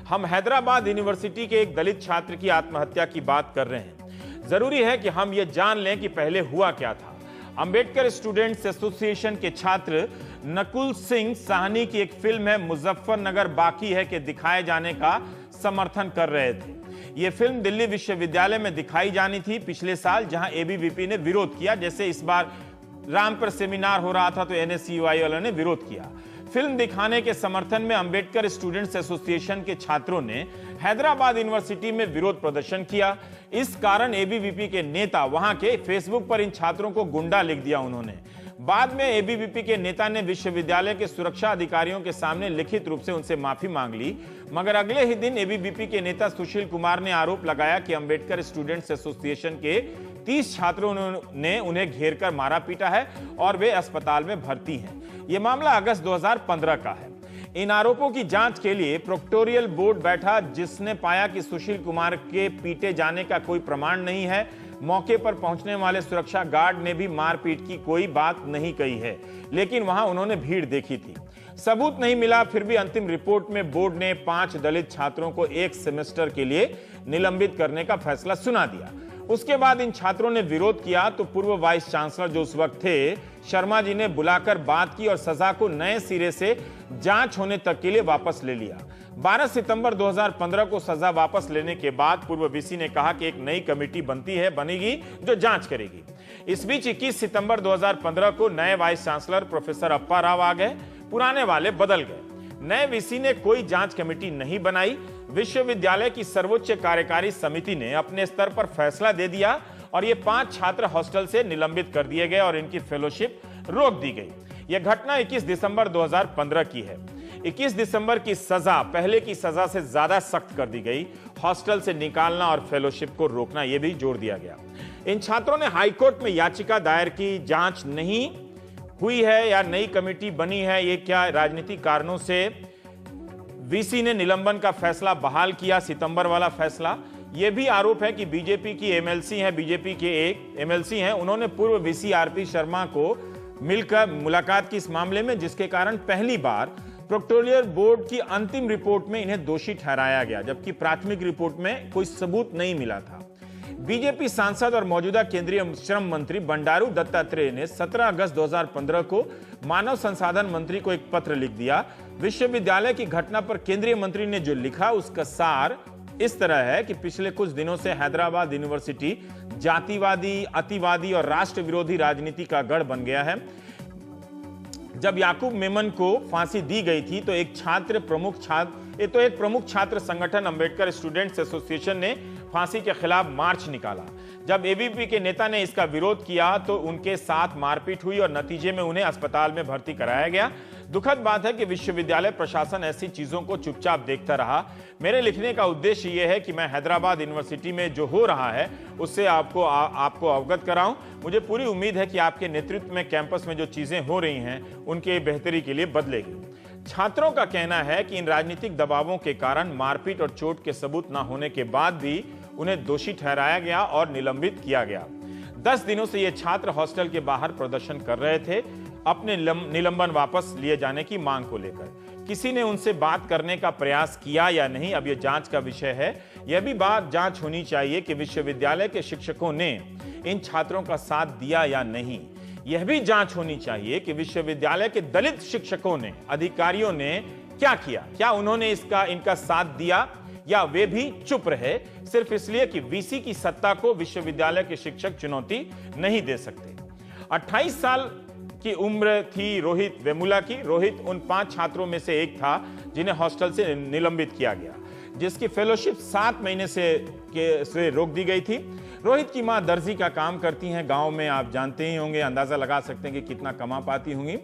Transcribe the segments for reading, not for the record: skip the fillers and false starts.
हम हैदराबाद यूनिवर्सिटी के एक दलित छात्र की आत्महत्या की बात कर रहे हैं। जरूरी है कि हम ये जान लें कि पहले हुआ क्या था। अंबेडकर स्टूडेंट्स एसोसिएशन के छात्र नकुल सिंह साहनी की एक फिल्म है मुजफ्फरनगर बाकी है के दिखाए जाने का समर्थन कर रहे थे। यह फिल्म दिल्ली विश्वविद्यालय में दिखाई जानी थी पिछले साल, जहां एबीवीपी ने विरोध किया। जैसे इस बार राम पर सेमिनार हो रहा था तो एनएसयूआई वालों ने विरोध किया। फिल्म दिखाने के समर्थन में अंबेडकर स्टूडेंट्स एसोसिएशन के छात्रों ने हैदराबाद यूनिवर्सिटी में विरोध प्रदर्शन किया। इस कारण एबीवीपी के नेता वहां के फेसबुक पर इन छात्रों को गुंडा लिख दिया उन्होंने। बाद में एबीवीपी के नेता ने विश्वविद्यालय के सुरक्षा अधिकारियों के सामने लिखित रूप से उनसे माफी मांग ली, मगर अगले ही दिन एबीवीपी के नेता सुशील कुमार ने आरोप लगाया कि अंबेडकर स्टूडेंट्स एसोसिएशन के 30 छात्रों ने उन्हें घेर कर मारा पीटा है और वे अस्पताल में भर्ती हैं। यह मामला अगस्त 2015 का है। इन आरोपों की जांच के लिए प्रोक्टोरियल बोर्ड बैठा, जिसने पाया कि सुशील कुमार के पीटे जाने का कोई प्रमाण नहीं है। मौके पर पहुंचने वाले सुरक्षा गार्ड ने भी मारपीट की कोई बात नहीं कही है, लेकिन वहां उन्होंने भीड़ देखी थी। सबूत नहीं मिला, फिर भी अंतिम रिपोर्ट में बोर्ड ने 5 दलित छात्रों को 1 सेमेस्टर के लिए निलंबित करने का फैसला सुना दिया। उसके बाद इन छात्रों ने विरोध किया तो पूर्व वाइस चांसलर जो उस वक्त थे, शर्मा जी ने बुलाकर बात की और सजा को नए सिरे से जांच होने तक के लिए वापस ले लिया। 12 सितंबर 2015 को सजा वापस लेने के बाद पूर्व वीसी ने कहा कि एक नई कमेटी बनेगी जो जांच करेगी। इस बीच 21 सितंबर 2015 को नए वाइस चांसलर प्रोफेसर अप्पा राव आ गए, पुराने वाले बदल गए। नए वीसी ने कोई जांच कमेटी नहीं बनाई। विश्वविद्यालय की सर्वोच्च कार्यकारी समिति ने अपने स्तर पर फैसला दे दिया और ये 5 छात्र हॉस्टल से निलंबित कर दिए गए और इनकी फेलोशिप रोक दी गई। यह घटना 21 दिसंबर 2015 की है। 21 दिसंबर की सजा पहले की सजा से ज्यादा सख्त कर दी गई। हॉस्टल से निकालना और फेलोशिप को रोकना यह भी जोड़ दिया गया। इन छात्रों ने हाईकोर्ट में याचिका दायर की, जांच नहीं हुई है या नई कमेटी बनी है, ये क्या राजनीतिक कारणों से वीसी ने निलंबन का फैसला बहाल किया, सितंबर वाला फैसला। यह भी आरोप है कि बीजेपी की एमएलसी हैं, बीजेपी के एक एमएलसी हैं, उन्होंने पूर्व वीसी आरपी शर्मा को मिलकर मुलाकात की इस मामले में, जिसके कारण पहली बार प्रोक्टोरियल बोर्ड की अंतिम रिपोर्ट में इन्हें दोषी ठहराया गया, जबकि प्राथमिक रिपोर्ट में कोई सबूत नहीं मिला था। बीजेपी सांसद और मौजूदा केंद्रीय श्रम मंत्री बंडारू दत्तात्रेय ने 17 अगस्त 2015 को मानव संसाधन मंत्री को एक पत्र लिख दिया। विश्वविद्यालय की घटना पर केंद्रीय मंत्री ने जो लिखा उसका सार इस तरह है कि पिछले कुछ दिनों से हैदराबाद यूनिवर्सिटी जातिवादी, अतिवादी और राष्ट्र विरोधी राजनीति का गढ़ बन गया है। जब याकूब मेमन को फांसी दी गई थी तो एक प्रमुख छात्र संगठन अंबेडकर स्टूडेंट्स एसोसिएशन ने फांसी के खिलाफ मार्च निकाला। जब एबीवीपी के नेता ने इसका विरोध किया तो उनके साथ मारपीट हुई और नतीजे में उन्हें अस्पताल में भर्ती कराया गया। दुखद बात है कि विश्वविद्यालय प्रशासन ऐसी चीजों को चुपचाप देखता रहा। मेरे लिखने का उद्देश्य यह है कि मैं हैदराबाद यूनिवर्सिटी में जो हो रहा है उससे आपको अवगत कराऊं। मुझे पूरी उम्मीद है कि आपके नेतृत्व में कैंपस में जो चीजें हो रही हैं उनके बेहतरी के लिए बदलेगी। छात्रों का कहना है कि इन राजनीतिक दबावों के कारण मारपीट और चोट के सबूत न होने के बाद भी उन्हें दोषी ठहराया गया और निलंबित किया गया। 10 दिनों से ये छात्र हॉस्टल के बाहर प्रदर्शन कर रहे थे अपने निलंबन वापस लिए जाने की मांग को लेकर। किसी ने उनसे बात करने का प्रयास किया या नहीं, अब यह जांच का विषय है। यह भी बात जांच होनी चाहिए कि विश्वविद्यालय के शिक्षकों ने इन छात्रों का साथ दिया या नहीं। यह भी जांच होनी चाहिए कि विश्वविद्यालय के दलित शिक्षकों ने, अधिकारियों ने क्या किया, क्या उन्होंने इनका साथ दिया या वे भी चुप रहे सिर्फ इसलिए कि वीसी की सत्ता को विश्वविद्यालय के शिक्षक चुनौती नहीं दे सकते। 28 साल की उम्र थी रोहित वेमुला की। रोहित उन 5 छात्रों में से एक था जिन्हें हॉस्टल से निलंबित किया गया, जिसकी फेलोशिप 7 महीने से रोक दी गई थी। रोहित की मां दर्जी का काम करती हैं गांव में, आप जानते ही होंगे, अंदाजा लगा सकते हैं कि कितना कमा पाती होंगी।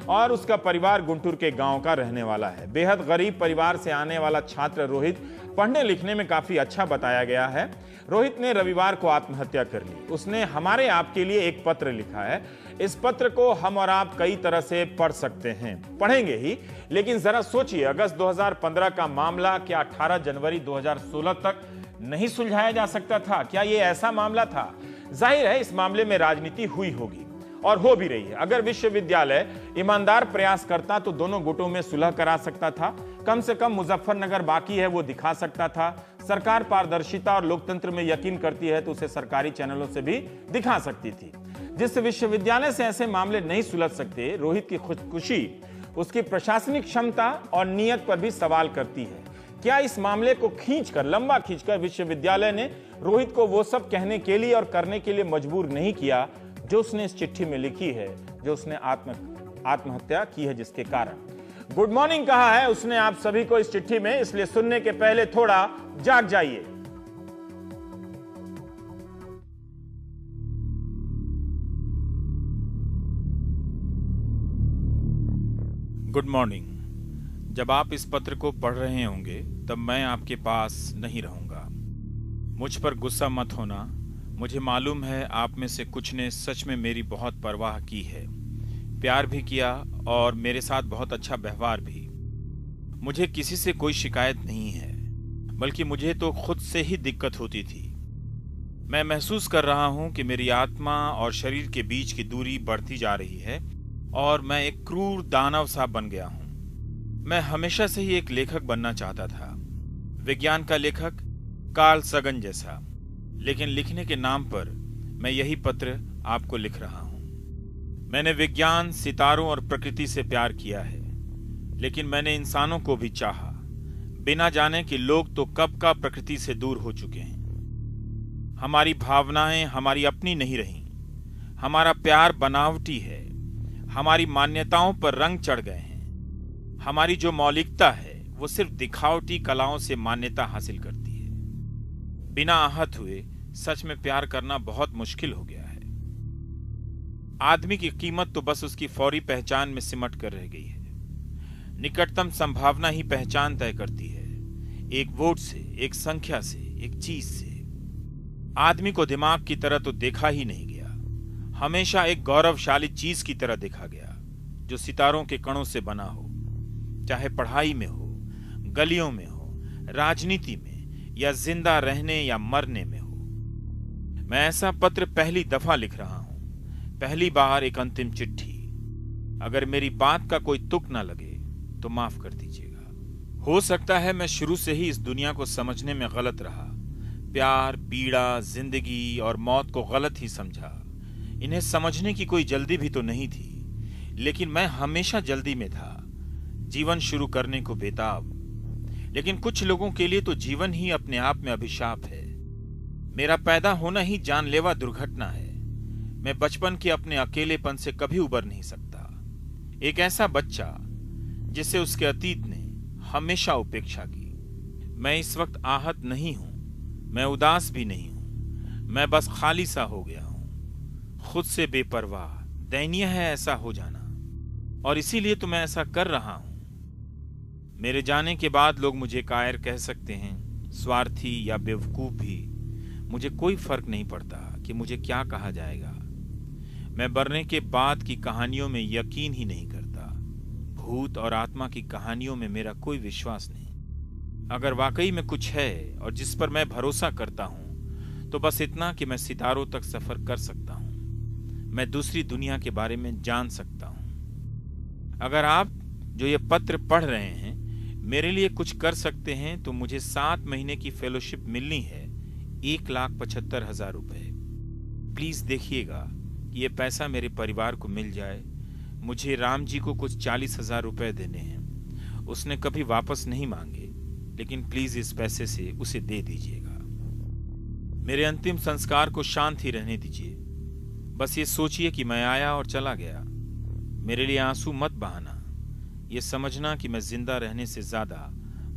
और उसका परिवार गुंटूर के गांव का रहने वाला है। बेहद गरीब परिवार से आने वाला छात्र रोहित पढ़ने लिखने में काफी अच्छा बताया गया है। रोहित ने रविवार को आत्महत्या कर ली। उसने हमारे आपके लिए एक पत्र लिखा है। इस पत्र को हम और आप कई तरह से पढ़ सकते हैं, पढ़ेंगे ही, लेकिन जरा सोचिए, अगस्त 2015 का मामला क्या 18 जनवरी 2016 तक नहीं सुलझाया जा सकता था? क्या यह ऐसा मामला था? जाहिर है इस मामले में राजनीति हुई होगी और हो भी रही है। अगर विश्वविद्यालय ईमानदार प्रयास करता तो दोनों गुटों में सुलह करा सकता था। कम से कम मुजफ्फरनगर बाकी है वो दिखा सकता था। सरकार पारदर्शिता और लोकतंत्र में यकीन करती है तो उसे सरकारी चैनलों से भी दिखा सकती थी। जिस विश्वविद्यालय से ऐसे मामले नहीं सुलझ सकते, रोहित की खुदकुशी उसकी प्रशासनिक क्षमता और नीयत पर भी सवाल करती है। क्या इस मामले को लंबा खींचकर विश्वविद्यालय ने रोहित को वो सब कहने के लिए और करने के लिए मजबूर नहीं किया जो उसने इस चिट्ठी में लिखी है, जो उसने आत्महत्या की है जिसके कारण। गुड मॉर्निंग कहा है उसने आप सभी को इस चिट्ठी में, इसलिए सुनने के पहले थोड़ा जाग जाइए। Good morning. जब आप इस पत्र को पढ़ रहे होंगे तब मैं आपके पास नहीं रहूंगा। मुझ पर गुस्सा मत होना। मुझे मालूम है आप में से कुछ ने सच में मेरी बहुत परवाह की है, प्यार भी किया और मेरे साथ बहुत अच्छा व्यवहार भी। मुझे किसी से कोई शिकायत नहीं है, बल्कि मुझे तो खुद से ही दिक्कत होती थी। मैं महसूस कर रहा हूं कि मेरी आत्मा और शरीर के बीच की दूरी बढ़ती जा रही है और मैं एक क्रूर दानव सा बन गया हूं। मैं हमेशा से ही एक लेखक बनना चाहता था, विज्ञान का लेखक, कार्ल सगन जैसा। लेकिन लिखने के नाम पर मैं यही पत्र आपको लिख रहा हूं। मैंने विज्ञान, सितारों और प्रकृति से प्यार किया है, लेकिन मैंने इंसानों को भी चाहा, बिना जाने कि लोग तो कब का प्रकृति से दूर हो चुके हैं। हमारी भावनाएं हमारी अपनी नहीं रहीं। हमारा प्यार बनावटी है। हमारी मान्यताओं पर रंग चढ़ गए हैं। हमारी जो मौलिकता है वो सिर्फ दिखावटी कलाओं से मान्यता हासिल करती है। बिना आहत हुए सच में प्यार करना बहुत मुश्किल हो गया है। आदमी की कीमत तो बस उसकी फौरी पहचान में सिमट कर रह गई है। निकटतम संभावना ही पहचान तय करती है, एक वोट से, एक संख्या से, एक चीज से। आदमी को दिमाग की तरह तो देखा ही नहीं गया, हमेशा एक गौरवशाली चीज की तरह देखा गया जो सितारों के कणों से बना हो, चाहे पढ़ाई में हो, गलियों में हो, राजनीति में, या जिंदा रहने या मरने में हो। मैं ऐसा पत्र पहली दफा लिख रहा हूं, पहली बार एक अंतिम चिट्ठी। अगर मेरी बात का कोई तुक ना लगे तो माफ कर दीजिएगा। हो सकता है मैं शुरू से ही इस दुनिया को समझने में गलत रहा, प्यार, पीड़ा, जिंदगी और मौत को गलत ही समझा। इन्हें समझने की कोई जल्दी भी तो नहीं थी, लेकिन मैं हमेशा जल्दी में था, जीवन शुरू करने को बेताब। लेकिन कुछ लोगों के लिए तो जीवन ही अपने आप में अभिशाप है। मेरा पैदा होना ही जानलेवा दुर्घटना है। मैं बचपन के अपने अकेलेपन से कभी उबर नहीं सकता। एक ऐसा बच्चा जिसे उसके अतीत ने हमेशा उपेक्षा की। मैं इस वक्त आहत नहीं हूं, मैं उदास भी नहीं हूं, मैं बस खाली सा हो गया हूं, खुद से बेपरवाह। दयनीय है ऐसा हो जाना, और इसीलिए तो मैं ऐसा कर रहा हूं। मेरे जाने के बाद लोग मुझे कायर कह सकते हैं, स्वार्थी या बेवकूफ भी। मुझे कोई फर्क नहीं पड़ता कि मुझे क्या कहा जाएगा। मैं मरने के बाद की कहानियों में यकीन ही नहीं करता। भूत और आत्मा की कहानियों में मेरा कोई विश्वास नहीं। अगर वाकई में कुछ है और जिस पर मैं भरोसा करता हूं, तो बस इतना कि मैं सितारों तक सफर कर सकता हूं, मैं दूसरी दुनिया के बारे में जान सकता हूं। अगर आप जो ये पत्र पढ़ रहे हैं मेरे लिए कुछ कर सकते हैं तो मुझे 7 महीने की फेलोशिप मिलनी है, 1,75,000 रुपए। प्लीज देखिएगा कि ये पैसा मेरे परिवार को मिल जाए। मुझे राम जी को कुछ 40,000 रुपए देने हैं। उसने कभी वापस नहीं मांगे, लेकिन प्लीज इस पैसे से उसे दे दीजिएगा। मेरे अंतिम संस्कार को शांत ही रहने दीजिए। बस ये सोचिए कि मैं आया और चला गया। मेरे लिए आंसू मत बहाना। ये समझना कि मैं जिंदा रहने से ज्यादा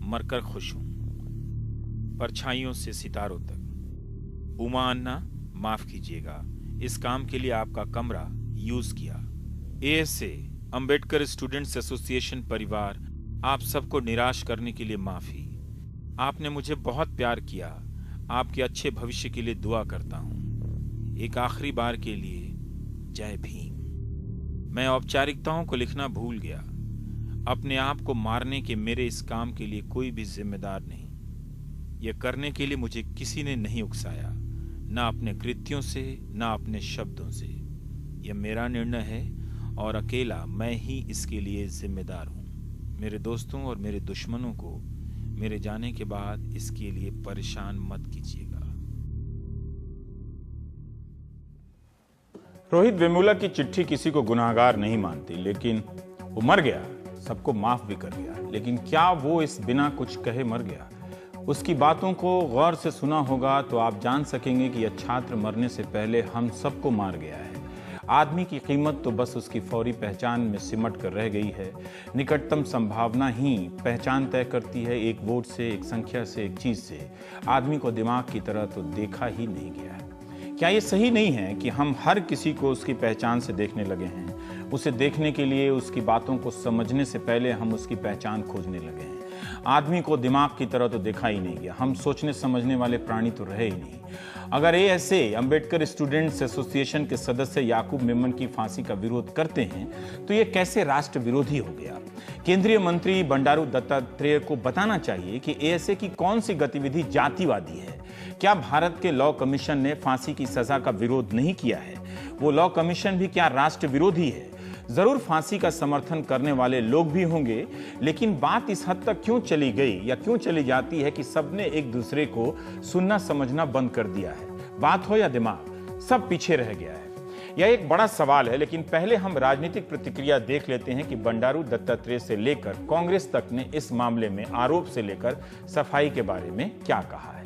मरकर खुश हूं। परछाइयों से सितारों तक। उमा अन्ना, माफ कीजिएगा, इस काम के लिए आपका कमरा यूज किया। ASA अंबेडकर स्टूडेंट्स एसोसिएशन परिवार, आप सबको निराश करने के लिए माफी। आपने मुझे बहुत प्यार किया। आपके अच्छे भविष्य के लिए दुआ करता हूं। एक आखिरी बार के लिए जय भीम। मैं औपचारिकताओं को लिखना भूल गया। अपने आप को मारने के मेरे इस काम के लिए कोई भी जिम्मेदार नहीं। यह करने के लिए मुझे किसी ने नहीं उकसाया, ना अपने कृत्यों से, ना अपने शब्दों से। यह मेरा निर्णय है और अकेला मैं ही इसके लिए जिम्मेदार हूं। मेरे दोस्तों और मेरे दुश्मनों को मेरे जाने के बाद इसके लिए परेशान मत कीजिएगा। रोहित वेमुला की चिट्ठी किसी को गुनाहगार नहीं मानती, लेकिन वो मर गया, सबको माफ भी कर दिया। लेकिन क्या वो इस बिना कुछ कहे मर गया? उसकी बातों को गौर से सुना होगा तो आप जान सकेंगे कि यह छात्र मरने से पहले हम सबको मार गया है। आदमी की कीमत तो बस उसकी फौरी पहचान में सिमट कर रह गई है। निकटतम संभावना ही पहचान तय करती है, एक वोट से, एक संख्या से, एक चीज से। आदमी को दिमाग की तरह तो देखा ही नहीं गया है। क्या ये सही नहीं है कि हम हर किसी को उसकी पहचान से देखने लगे हैं? उसे देखने के लिए, उसकी बातों को समझने से पहले हम उसकी पहचान खोजने लगे हैं। आदमी को दिमाग की तरह तो देखा ही नहीं गया। हम सोचने समझने वाले प्राणी तो रहे ही नहीं। अगर एएसए अंबेडकर स्टूडेंट्स एसोसिएशन के सदस्य याकूब मेमन की फांसी का विरोध करते हैं तो ये कैसे राष्ट्र विरोधी हो गया? केंद्रीय मंत्री बंडारू दत्तात्रेय को बताना चाहिए कि एएसए की कौन सी गतिविधि जातिवादी है। क्या भारत के लॉ कमीशन ने फांसी की सजा का विरोध नहीं किया है? वो लॉ कमीशन भी क्या राष्ट्र विरोधी है? जरूर फांसी का समर्थन करने वाले लोग भी होंगे, लेकिन बात इस हद तक क्यों चली गई या क्यों चली जाती है कि सबने एक दूसरे को सुनना समझना बंद कर दिया है? बात हो या दिमाग, सब पीछे रह गया है। यह एक बड़ा सवाल है, लेकिन पहले हम राजनीतिक प्रतिक्रिया देख लेते हैं कि बंडारू दत्तात्रेय से लेकर कांग्रेस तक ने इस मामले में आरोप से लेकर सफाई के बारे में क्या कहा है।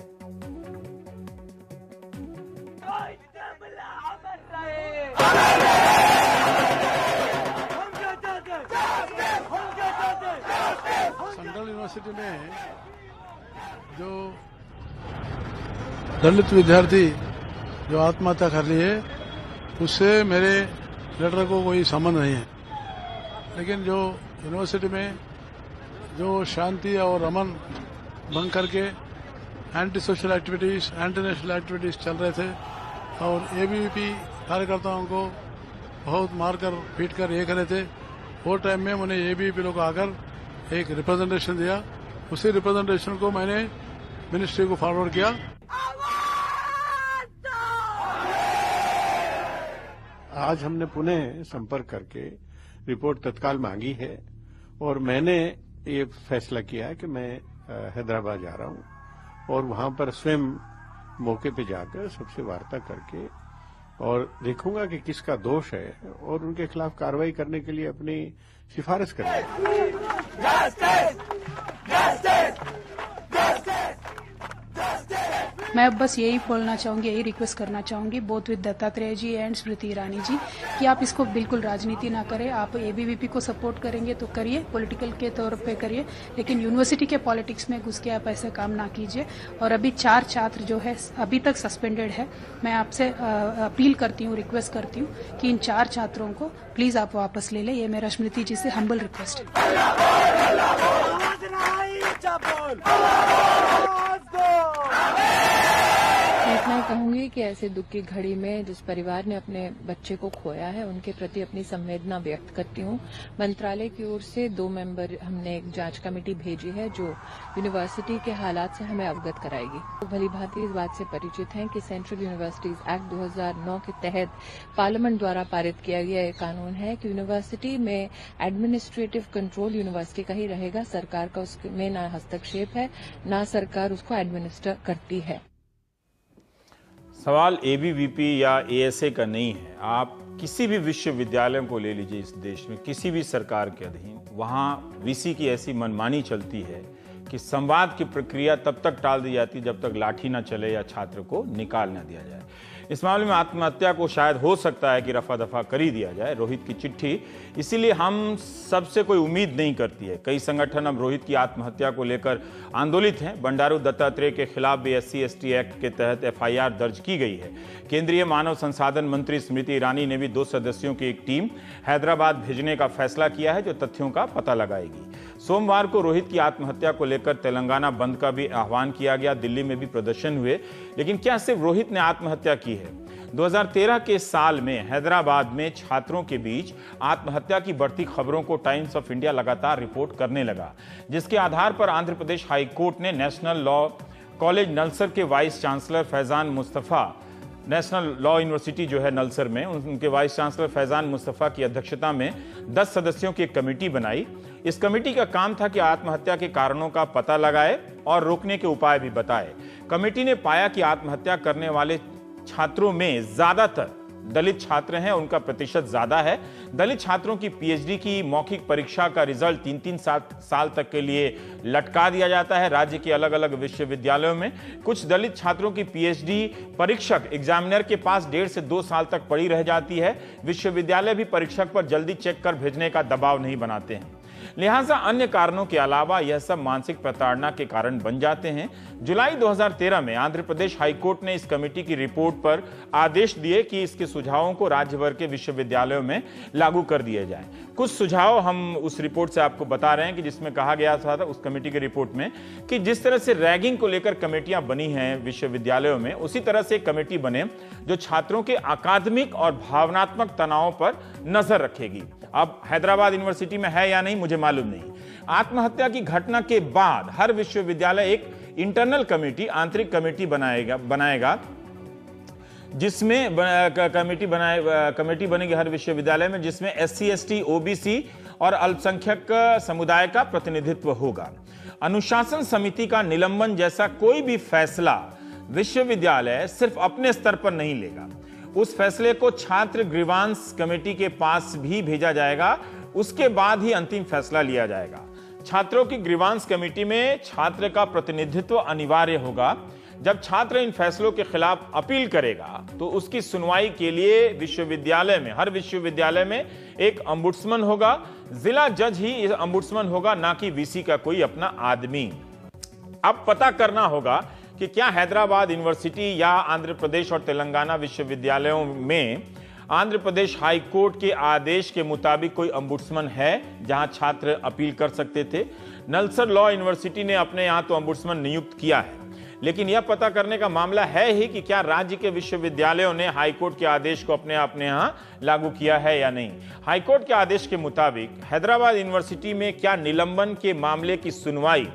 सेंट्रल यूनिवर्सिटी में जो दलित विद्यार्थी जो आत्महत्या कर ली है, उससे मेरे लेटर को कोई संबंध नहीं है। लेकिन जो यूनिवर्सिटी में जो शांति और अमन भंग करके anti social activities, anti national activities चल रहे थे और एबीवीपी कार्यकर्ताओं को बहुत मारकर पीट कर ये कर रहे थे, वो टाइम में उन्हें एबीवीपी लोग आकर एक रिप्रेजेंटेशन दिया। उसी रिप्रेजेंटेशन को मैंने मिनिस्ट्री को फॉरवर्ड किया। आज हमने पुनः संपर्क करके रिपोर्ट तत्काल मांगी है और मैंने ये फैसला किया है कि मैं हैदराबाद जा रहा हूं और वहां पर स्वयं मौके पे जाकर सबसे वार्ता करके और देखूंगा कि किसका दोष है और उनके खिलाफ कार्रवाई करने के लिए अपनी सिफारिश करेंगे। मैं बस यही बोलना चाहूंगी, यही रिक्वेस्ट करना चाहूंगी both with Dattatreya ji and Smriti Irani ji कि आप इसको बिल्कुल राजनीति ना करें। आप एबीवीपी को सपोर्ट करेंगे तो करिए, पॉलिटिकल के तौर पे करिए, लेकिन यूनिवर्सिटी के पॉलिटिक्स में घुस के आप ऐसे काम ना कीजिए। और अभी 4 छात्र जो है अभी तक सस्पेंडेड है। मैं आपसे अपील करती हूँ, रिक्वेस्ट करती हूँ कि इन 4 छात्रों को प्लीज आप वापस ले लें। ये मेरा स्मृति जी से हम्बल रिक्वेस्ट है। मैं कहूंगी कि ऐसे दुख की घड़ी में जिस परिवार ने अपने बच्चे को खोया है, उनके प्रति अपनी संवेदना व्यक्त करती हूँ। मंत्रालय की ओर से 2 मेंबर हमने एक जांच कमेटी भेजी है जो यूनिवर्सिटी के हालात से हमें अवगत कराएगी। तो भली भांति इस बात से परिचित हैं कि सेंट्रल यूनिवर्सिटीज एक्ट 2009 के तहत पार्लियामेंट द्वारा पारित किया गया एक कानून है कि यूनिवर्सिटी में एडमिनिस्ट्रेटिव कंट्रोल यूनिवर्सिटी का ही रहेगा। सरकार का उसमें ना हस्तक्षेप है, ना सरकार उसको एडमिनिस्टर करती है। सवाल एबीवीपी या एएसए का नहीं है। आप किसी भी विश्वविद्यालय को ले लीजिए इस देश में, किसी भी सरकार के अधीन, वहां वीसी की ऐसी मनमानी चलती है कि संवाद की प्रक्रिया तब तक टाल दी जाती जब तक लाठी ना चले या छात्र को निकाल ना दिया जाए। इस मामले में आत्महत्या को शायद हो सकता है कि रफा दफा कर ही दिया जाए, रोहित की चिट्ठी, इसीलिए हम सबसे कोई उम्मीद नहीं करती है। कई संगठन अब रोहित की आत्महत्या को लेकर आंदोलित हैं। बंडारू दत्तात्रेय के खिलाफ भी SC/ST एक्ट के तहत FIR दर्ज की गई है। केंद्रीय मानव संसाधन मंत्री स्मृति ईरानी ने भी 2 सदस्यों की एक टीम हैदराबाद भेजने का फैसला किया है जो तथ्यों का पता लगाएगी। सोमवार को रोहित की आत्महत्या को लेकर तेलंगाना बंद का भी आह्वान किया गया, दिल्ली में भी प्रदर्शन हुए। लेकिन क्या सिर्फ रोहित ने आत्महत्या की है? 2013 के साल में हैदराबाद में छात्रों के बीच आत्महत्या की बढ़ती खबरों को टाइम्स ऑफ इंडिया लगातार रिपोर्ट करने लगा, जिसके आधार पर आंध्र प्रदेश हाई कोर्ट ने नेशनल लॉ कॉलेज नलसर के vice chancellor Faizan Mustafa, national law university जो है नलसर में, उनके वाइस चांसलर फैजान मुस्तफा की अध्यक्षता में 10 सदस्यों की एक कमेटी बनाई इस कमेटी का काम था कि आत्महत्या के कारणों का पता लगाए और रोकने के उपाय भी बताए। कमेटी ने पाया कि आत्महत्या करने वाले छात्रों में ज्यादातर दलित छात्र हैं, उनका प्रतिशत ज्यादा है। दलित छात्रों की पीएचडी की मौखिक परीक्षा का रिजल्ट 3-3 साल तक के लिए लटका दिया जाता है राज्य के अलग अलग विश्वविद्यालयों में। कुछ दलित छात्रों की पीएचडी परीक्षक एग्जामिनर के पास 1.5 से 2 साल तक पड़ी रह जाती है। विश्वविद्यालय भी परीक्षक पर जल्दी चेक कर भेजने का दबाव नहीं बनाते हैं। लिहाजा अन्य कारणों के अलावा यह सब मानसिक प्रताड़ना के कारण बन जाते हैं। जुलाई 2013 में आंध्र प्रदेश हाईकोर्ट ने इस कमेटी की रिपोर्ट पर आदेश दिए कि इसके सुझावों को राज्य भर के विश्वविद्यालयों में लागू कर दिए जाए। कुछ सुझाव हम उस रिपोर्ट से आपको बता रहे हैं कि जिसमें कहा गया था उस कमेटी की रिपोर्ट में कि जिस तरह से रैगिंग को लेकर कमेटियां बनी हैं विश्वविद्यालयों में, उसी तरह से एक कमेटी बने जो छात्रों के अकादमिक और भावनात्मक तनाव पर नजर रखेगी। अब हैदराबाद यूनिवर्सिटी में है या नहीं मुझे मालूम नहीं। आत्महत्या की घटना के बाद हर विश्वविद्यालय एक इंटरनल कमेटी, आंतरिक कमेटी बनाएगा जिसमें कमेटी बनेगी हर विश्वविद्यालय में, जिसमें SC, ST, OBC और अल्पसंख्यक समुदाय का प्रतिनिधित्व होगा। अनुशासन समिति का निलंबन जैसा कोई भी फैसला विश्वविद्यालय सिर्फ अपने स्तर पर नहीं लेगा। उस फैसले को छात्र ग्रीवांस कमेटी के पास भी भेजा जाएगा, उसके बाद ही अंतिम फैसला लिया जाएगा। छात्रों की ग्रीवांस कमेटी में छात्र का प्रतिनिधित्व अनिवार्य होगा। जब छात्र इन फैसलों के खिलाफ अपील करेगा तो उसकी सुनवाई के लिए विश्वविद्यालय में, हर विश्वविद्यालय में एक ombudsman होगा। जिला जज ही ombudsman होगा, ना कि VC का कोई अपना आदमी। अब पता करना होगा कि क्या हैदराबाद यूनिवर्सिटी या आंध्र प्रदेश और तेलंगाना विश्वविद्यालयों में आंध्र प्रदेश हाई कोर्ट के आदेश के मुताबिक कोई ombudsman है जहां छात्र अपील कर सकते थे। नलसर लॉ यूनिवर्सिटी ने अपने यहां तो ombudsman नियुक्त किया है, लेकिन यह पता करने का मामला है ही कि क्या राज्य के विश्वविद्यालयों ने हाईकोर्ट के आदेश को अपने यहां लागू किया है या नहीं। हाईकोर्ट के आदेश के मुताबिक हैदराबाद यूनिवर्सिटी में क्या निलंबन के मामले की सुनवाई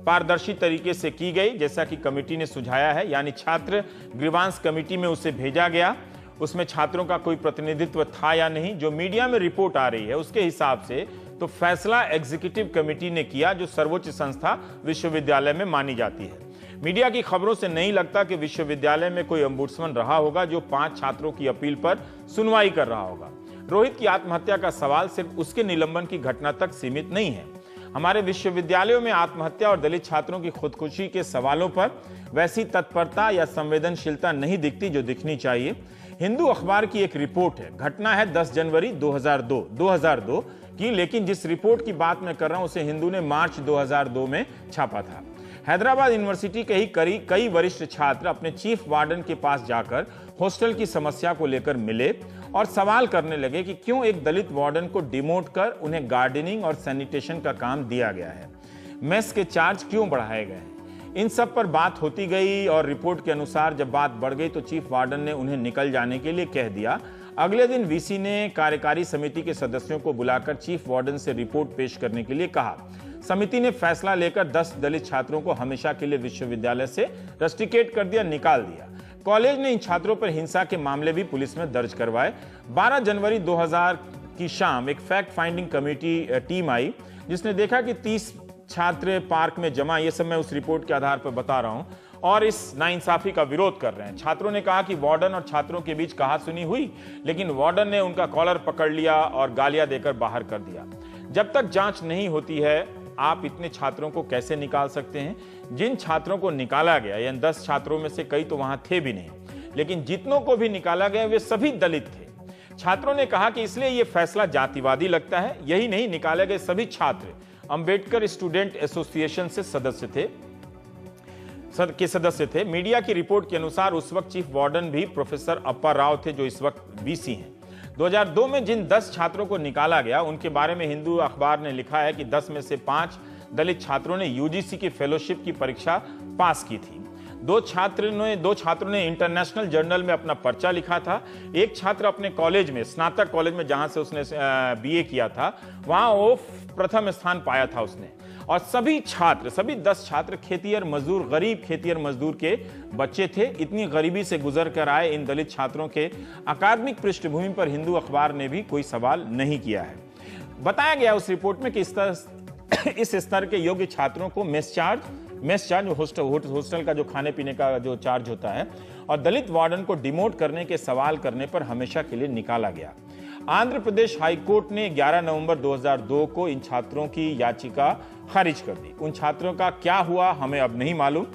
पारदर्शी तरीके से की गई जैसा कि कमेटी ने सुझाया है, यानी छात्र ग्रीवांस कमेटी में उसे भेजा गया, उसमें छात्रों का कोई प्रतिनिधित्व था या नहीं। जो मीडिया में रिपोर्ट आ रही है उसके हिसाब से तो फैसला एग्जीक्यूटिव कमेटी ने किया, जो सर्वोच्च संस्था विश्वविद्यालय में मानी जाती है। मीडिया की खबरों से नहीं लगता कि विश्वविद्यालय में कोई ombudsman रहा होगा जो 5 छात्रों की अपील पर सुनवाई कर रहा होगा। रोहित की आत्महत्या का सवाल सिर्फ उसके निलंबन की घटना तक सीमित नहीं है। हमारे विश्वविद्यालयों में आत्महत्या और दलित छात्रों की खुदकुशी के सवालों पर वैसी तत्परता या संवेदनशीलता नहीं दिखती जो दिखनी चाहिए। हिंदू अखबार की एक रिपोर्ट है, घटना है 10 जनवरी 2002 की, लेकिन जिस रिपोर्ट की बात मैं कर रहा हूं उसे हिंदू ने मार्च 2002 में छापा था। हैदराबाद यूनिवर्सिटी के ही कई वरिष्ठ छात्र अपने चीफ वार्डन के पास जाकर हॉस्टल की समस्या को लेकर मिले और सवाल करने लगे कि क्यों एक दलित वार्डन को डिमोट कर उन्हें गार्डनिंग और सैनिटेशन का काम दिया गया है, मेस के चार्ज क्यों बढ़ाए गए हैं। इन सब पर बात होती गई और रिपोर्ट के अनुसार जब बात बढ़ गई तो चीफ वार्डन ने उन्हें निकल जाने के लिए कह दिया। अगले दिन VC ने कार्यकारी समिति के सदस्यों को बुलाकर चीफ वार्डन से रिपोर्ट पेश करने के लिए कहा। समिति ने फैसला लेकर 10 दलित छात्रों को हमेशा के लिए विश्वविद्यालय से रस्टिकेट कर दिया, निकाल दिया। कॉलेज ने इन छात्रों पर हिंसा के मामले भी पुलिस में दर्ज करवाए। 12 जनवरी 2000 की शाम एक फैक्ट फाइंडिंग कमेटी टीम आई जिसने देखा कि 30 छात्र पार्क में जमा, ये सब मैं उस रिपोर्ट के आधार पर बता रहा हूं, और इस नाइंसाफी का विरोध कर रहे हैं। छात्रों ने कहा कि वार्डन और छात्रों के बीच कहासुनी हुई, लेकिन वार्डन ने उनका कॉलर पकड़ लिया और गालियां देकर बाहर कर दिया। जब तक जांच नहीं होती है आप इतने छात्रों को कैसे निकाल सकते हैं। जिन छात्रों को निकाला गया, यानी 10 छात्रों में से कई तो वहां थे भी नहीं, लेकिन जितनों को भी निकाला गया वे सभी दलित थे। छात्रों ने कहा कि इसलिए यह फैसला जातिवादी लगता है। यही नहीं, निकाले गए सभी छात्र अंबेडकर स्टूडेंट एसोसिएशन से सदस्य थे। मीडिया की रिपोर्ट के अनुसार उस वक्त चीफ वार्डन भी प्रोफेसर अप्पा राव थे जो इस वक्त VC हैं। 2002 में जिन 10 छात्रों को निकाला गया उनके बारे में हिंदू अखबार ने लिखा है कि 10 में से 5 दलित छात्रों ने UGC की फेलोशिप की परीक्षा पास की थी। 2 छात्रों ने इंटरनेशनल जर्नल में अपना पर्चा लिखा था। एक छात्र अपने कॉलेज में, स्नातक कॉलेज में जहां से उसने BA किया था, वहां वो प्रथम स्थान पाया था उसने। और सभी 10 छात्र खेतिहर मजदूर, गरीब खेतिहर मजदूर के बच्चे थे। इतनी गरीबी से गुजर कर आए इन दलित छात्रों के अकादमिक पृष्ठभूमि पर हिंदू अखबार ने भी कोई सवाल नहीं किया है। बताया गया उस रिपोर्ट में कि इस स्तर के योग्य छात्रों को मेस चार्ज हॉस्टल का जो खाने पीने का जो चार्ज होता है और दलित वार्डन को डिमोट करने के सवाल करने पर हमेशा के लिए निकाला गया। आंध्र प्रदेश हाईकोर्ट ने 11 नवंबर 2002 को इन छात्रों की याचिका खारिज कर दी। उन छात्रों का क्या हुआ हमें अब नहीं मालूम,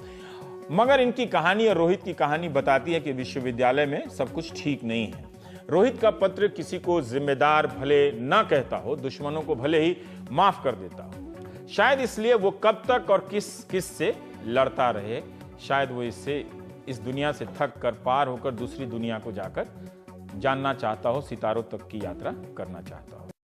मगर इनकी कहानी और रोहित की कहानी बताती है कि विश्वविद्यालय में सब कुछ ठीक नहीं है। रोहित का पत्र किसी को जिम्मेदार भले ना कहता हो, दुश्मनों को भले ही माफ कर देता हो। शायद इसलिए वो कब तक और किस से लड़ता रहे। शायद वो इस दुनिया से थक कर पार होकर दूसरी दुनिया को जाकर जानना चाहता हो, सितारों तक की यात्रा करना चाहता हो।